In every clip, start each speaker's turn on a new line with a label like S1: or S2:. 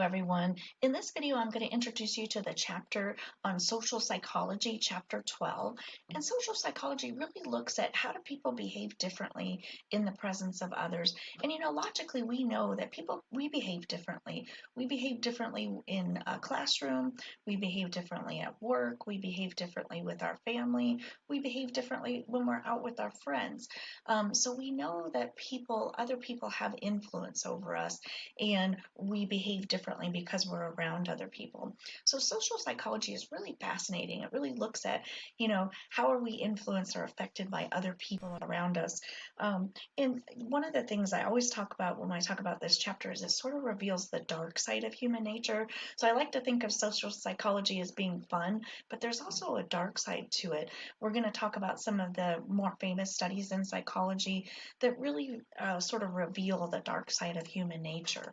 S1: everyone. In this video, I'm going to introduce you to the chapter on social psychology, chapter 12. And social psychology really looks at how do people behave differently in the presence of others. And logically, we know that we behave differently. We behave differently in a classroom, we behave differently at work, we behave differently with our family, we behave differently when we're out with our friends. So we know that other people have influence over us, and we behave differently because we're around other people. So social psychology is really fascinating. It really looks at, how are we influenced or affected by other people around us. And one of the things I always talk about when I talk about this chapter is it sort of reveals the dark side of human nature. So I like to think of social psychology as being fun, but there's also a dark side to it. We're going to talk about some of the more famous studies in psychology that really sort of reveal the dark side of human nature.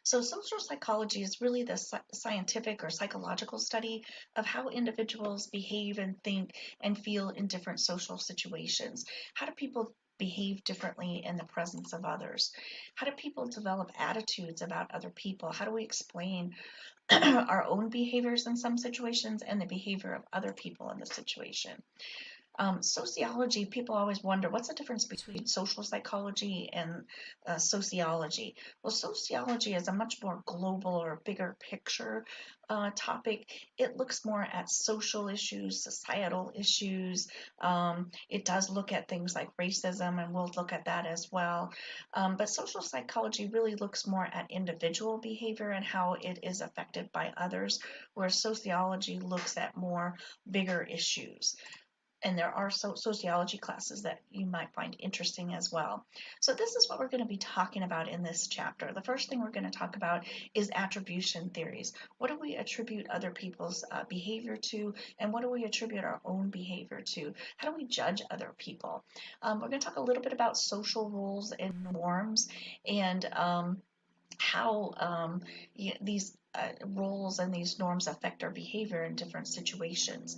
S1: So social psychology is really the scientific or psychological study of how individuals behave and think and feel in different social situations. How do people behave differently in the presence of others? How do people develop attitudes about other people? How do we explain our own behaviors in some situations and the behavior of other people in the situation? Sociology, people always wonder what's the difference between social psychology and sociology. Well, sociology is a much more global or bigger picture topic. It looks more at social issues, societal issues. It does look at things like racism, and we'll look at that as well. But social psychology really looks more at individual behavior and how it is affected by others, whereas sociology looks at more bigger issues. And there are sociology classes that you might find interesting as well. So this is what we're going to be talking about in this chapter. The first thing we're going to talk about is attribution theories. What do we attribute other people's behavior to, and what do we attribute our own behavior to? How do we judge other people? We're going to talk a little bit about social rules and norms, and how these roles and these norms affect our behavior in different situations.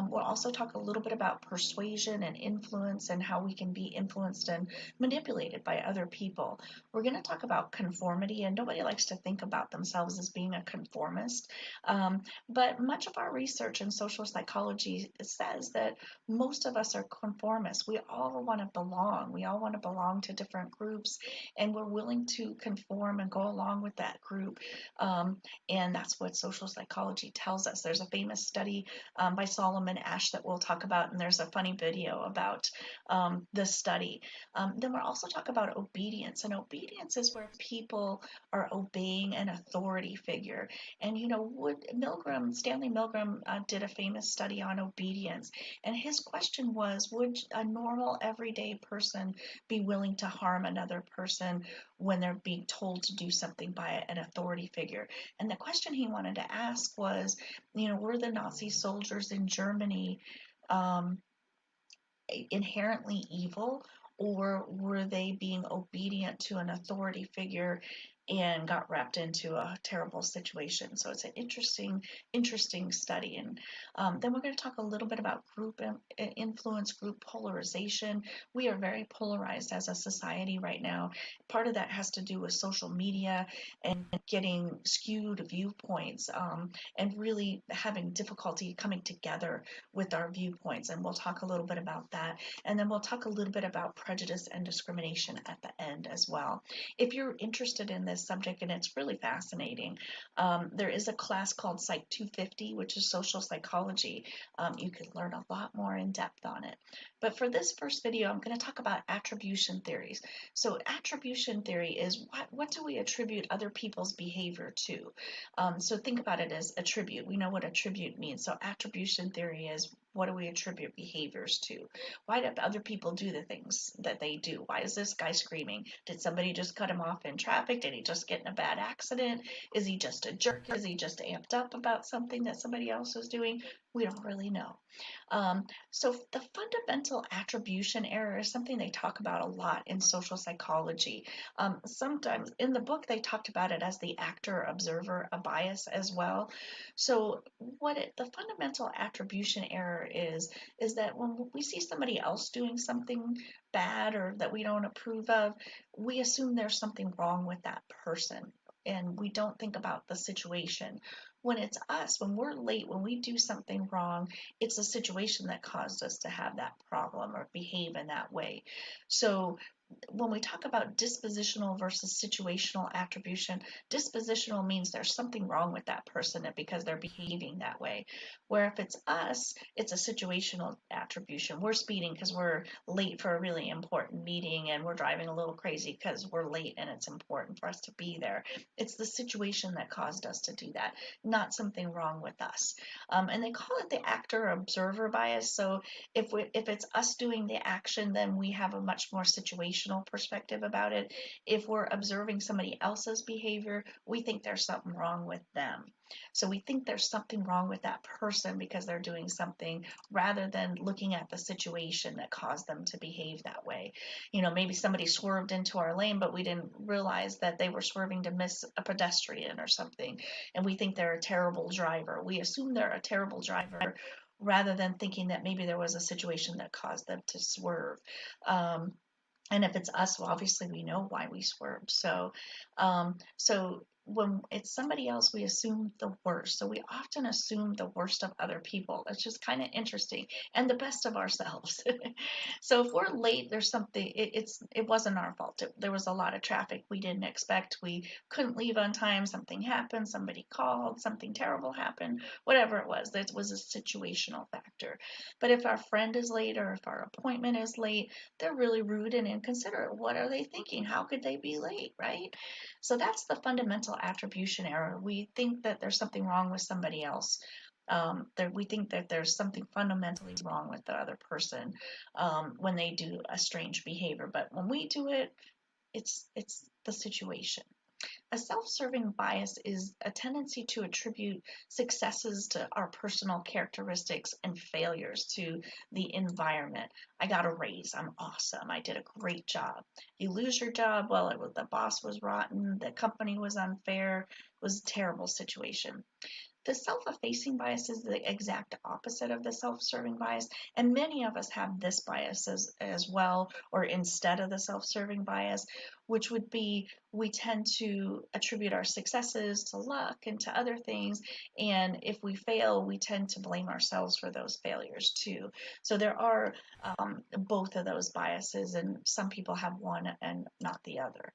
S1: We'll also talk a little bit about persuasion and influence and how we can be influenced and manipulated by other people. We're going to talk about conformity, and nobody likes to think about themselves as being a conformist, but much of our research in social psychology says that most of us are conformists. We all want to belong. We all want to belong to different groups, and we're willing to conform and go along with that group. And that's what social psychology tells us. There's a famous study by Solomon Asch that we'll talk about, and there's a funny video about this study. Then we'll also talk about obedience, and obedience is where people are obeying an authority figure. And Stanley Milgram did a famous study on obedience, and his question was, would a normal everyday person be willing to harm another person when they're being told to do something by an authority figure? And the question he wanted to ask was, were the Nazi soldiers in Germany inherently evil, or were they being obedient to an authority figure and got wrapped into a terrible situation? So it's an interesting study. And then we're going to talk a little bit about group influence, group polarization. We are very polarized as a society right now. Part of that has to do with social media and getting skewed viewpoints, and really having difficulty coming together with our viewpoints. And we'll talk a little bit about that. And then we'll talk a little bit about prejudice and discrimination at the end as well. If you're interested in this subject, and it's really fascinating, there is a class called Psych 250, which is social psychology. You can learn a lot more in depth on it. But for this first video, I'm going to talk about attribution theories. So attribution theory is what do we attribute other people's behavior to? So think about it as attribute. We know what attribute means. So attribution theory is, what do we attribute behaviors to? Why do other people do the things that they do? Why is this guy screaming? Did somebody just cut him off in traffic? Did he just get in a bad accident? Is he just a jerk? Is he just amped up about something that somebody else is doing? We don't really know. So the fundamental attribution error is something they talk about a lot in social psychology. Sometimes in the book they talked about it as the actor-observer bias as well. So the fundamental attribution error is that when we see somebody else doing something bad or that we don't approve of, we assume there's something wrong with that person. and we don't think about the situation. When it's us, when we're late, when we do something wrong, it's a situation that caused us to have that problem or behave in that way. So when we talk about dispositional versus situational attribution, dispositional means there's something wrong with that person because they're behaving that way. Where if it's us, it's a situational attribution. We're speeding because we're late for a really important meeting, and we're driving a little crazy because we're late and it's important for us to be there. It's the situation that caused us to do that, not something wrong with us. And they call it the actor observer bias. So if it's us doing the action, then we have a much more situational perspective about it. If we're observing somebody else's behavior, we think there's something wrong with them. So we think there's something wrong with that person because they're doing something, rather than looking at the situation that caused them to behave that way. Maybe somebody swerved into our lane, but we didn't realize that they were swerving to miss a pedestrian or something, and we think they're a terrible driver. We assume they're a terrible driver rather than thinking that maybe there was a situation that caused them to swerve. Um, and if it's us, well, obviously we know why we swerved. So when it's somebody else, we assume the worst. So we often assume the worst of other people. It's just kind of interesting, and the best of ourselves. So if we're late, there's something. It wasn't our fault. There was a lot of traffic we didn't expect. We couldn't leave on time. Something happened. Somebody called. Something terrible happened. Whatever it was, that was a situational factor. But if our friend is late, or if our appointment is late, they're really rude and inconsiderate. What are they thinking? How could they be late, right? So that's the fundamental attribution error. We think that there's something wrong with somebody else. That we think that there's something fundamentally wrong with the other person when they do a strange behavior. But when we do it, it's the situation. A self-serving bias is a tendency to attribute successes to our personal characteristics and failures to the environment. I got a raise. I'm awesome. I did a great job. You lose your job. Well, the boss was rotten. The company was unfair. It was a terrible situation. The self-effacing bias is the exact opposite of the self-serving bias, and many of us have this bias as well, or instead of the self-serving bias, which would be we tend to attribute our successes to luck and to other things, and if we fail, we tend to blame ourselves for those failures too. So there are both of those biases, and some people have one and not the other.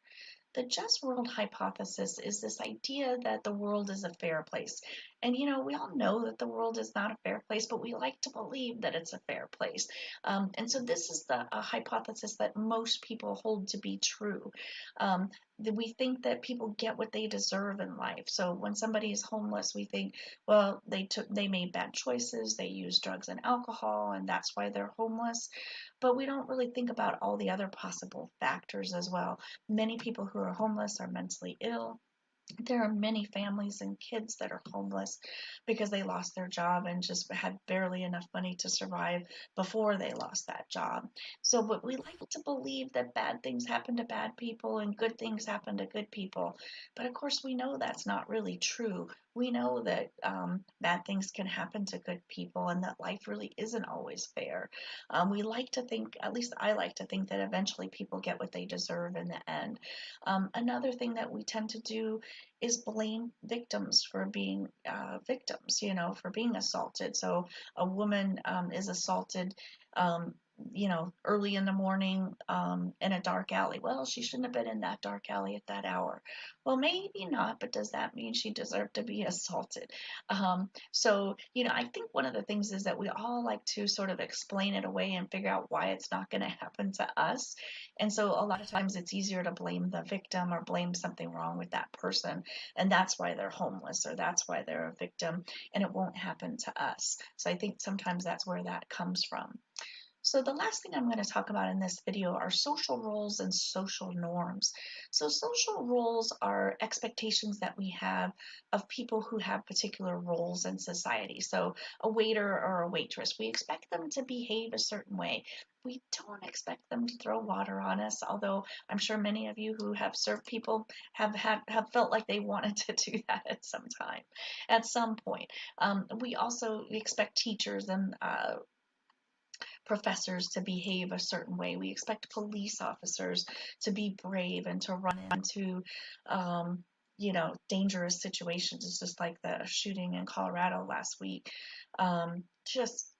S1: The just world hypothesis is this idea that the world is a fair place. And we all know that the world is not a fair place, but we like to believe that it's a fair place. And so this is a hypothesis that most people hold to be true. We think that people get what they deserve in life. So when somebody is homeless, we think, well, they made bad choices, they used drugs and alcohol, and that's why they're homeless. But we don't really think about all the other possible factors as well. Many people who are homeless are mentally ill. There are many families and kids that are homeless because they lost their job and just had barely enough money to survive before they lost that job. So, but we like to believe that bad things happen to bad people and good things happen to good people. But of course, we know that's not really true. We know that bad things can happen to good people and that life really isn't always fair. We like to think, at least I like to think, that eventually people get what they deserve in the end. Another thing that we tend to do is blame victims for being victims, for being assaulted. So a woman is assaulted, um, early in the morning in a dark alley. Well, she shouldn't have been in that dark alley at that hour. Well, maybe not, but does that mean she deserved to be assaulted? So, I think one of the things is that we all like to sort of explain it away and figure out why it's not going to happen to us. And so a lot of times it's easier to blame the victim or blame something wrong with that person, and that's why they're homeless or that's why they're a victim, and it won't happen to us. So I think sometimes that's where that comes from. So the last thing I'm going to talk about in this video are social roles and social norms. So social roles are expectations that we have of people who have particular roles in society. So a waiter or a waitress, we expect them to behave a certain way. We don't expect them to throw water on us, although I'm sure many of you who have served people have felt like they wanted to do that at some time, at some point. We expect teachers and professors to behave a certain way. We expect police officers to be brave and to run into dangerous situations. It's just like the shooting in Colorado last week. Just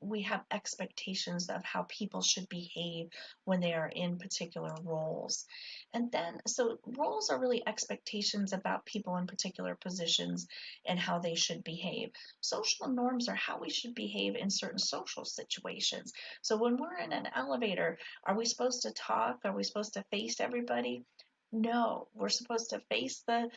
S1: we have expectations of how people should behave when they are in particular roles. And then, so roles are really expectations about people in particular positions and how they should behave. Social norms are how we should behave in certain social situations. So when we're in an elevator, are we supposed to talk? Are we supposed to face everybody? No, we're supposed to face the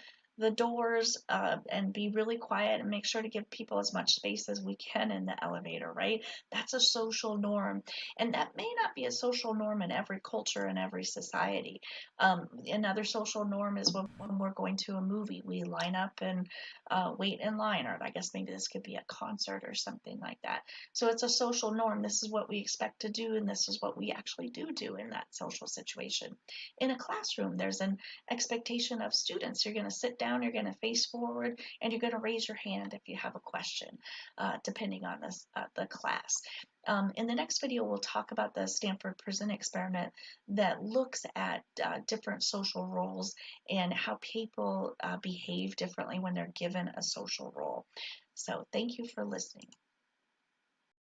S1: doors and be really quiet and make sure to give people as much space as we can in the elevator, right? That's a social norm. And that may not be a social norm in every culture and every society. Another social norm is when we're going to a movie, we line up and wait in line, or I guess maybe this could be a concert or something like that. So it's a social norm. This is what we expect to do, and this is what we actually do in that social situation. In a classroom, there's an expectation of students. You're going to sit down, you're going to face forward, and you're going to raise your hand if you have a question, depending on the class. In the next video, we'll talk about the Stanford Prison Experiment that looks at different social roles and how people behave differently when they're given a social role. So thank you for listening.